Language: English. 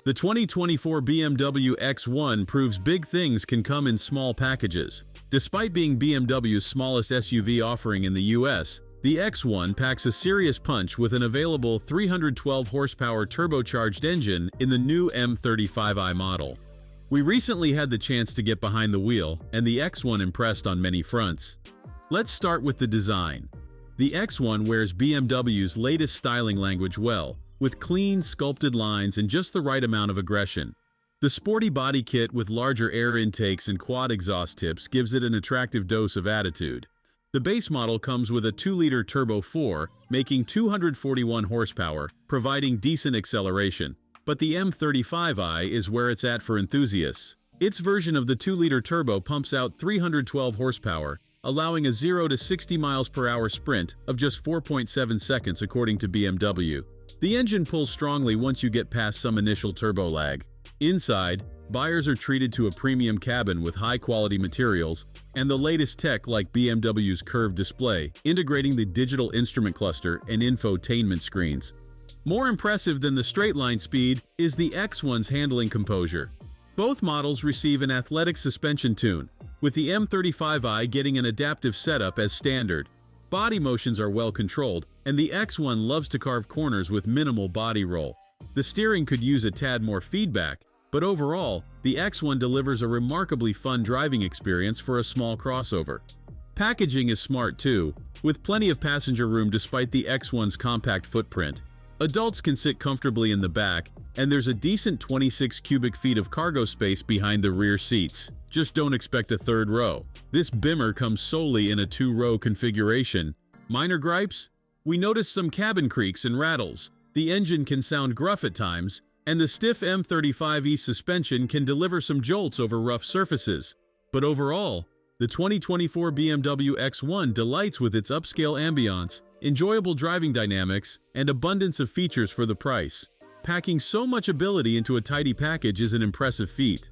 The 2024 BMW X1 proves big things can come in small packages. Despite being BMW's smallest SUV offering in the US, the X1 packs a serious punch with an available 312 horsepower turbocharged engine in the new M35i model. We recently had the chance to get behind the wheel, and the X1 impressed on many fronts. Let's start with the design. The X1 wears BMW's latest styling language well, with clean, sculpted lines and just the right amount of aggression. The sporty body kit with larger air intakes and quad exhaust tips gives it an attractive dose of attitude. The base model comes with a 2-liter Turbo 4, making 241 horsepower, providing decent acceleration. But the M35i is where it's at for enthusiasts. Its version of the 2-liter turbo pumps out 312 horsepower, allowing a 0 to 60 miles per hour sprint of just 4.7 seconds according to BMW. The engine pulls strongly once you get past some initial turbo lag. Inside, buyers are treated to a premium cabin with high-quality materials and the latest tech like BMW's curved display, integrating the digital instrument cluster and infotainment screens. More impressive than the straight-line speed is the X1's handling composure. Both models receive an athletic suspension tune, with the M35i getting an adaptive setup as standard. Body motions are well controlled, and the X1 loves to carve corners with minimal body roll. The steering could use a tad more feedback, but overall, the X1 delivers a remarkably fun driving experience for a small crossover. Packaging is smart too, with plenty of passenger room despite the X1's compact footprint. Adults can sit comfortably in the back, and there's a decent 26 cubic feet of cargo space behind the rear seats. Just don't expect a third row. This Bimmer comes solely in a 2-row configuration. Minor gripes? We noticed some cabin creaks and rattles. The engine can sound gruff at times, and the stiff M35e suspension can deliver some jolts over rough surfaces. But overall, the 2024 BMW X1 delights with its upscale ambiance, enjoyable driving dynamics, and abundance of features for the price. Packing so much ability into a tidy package is an impressive feat.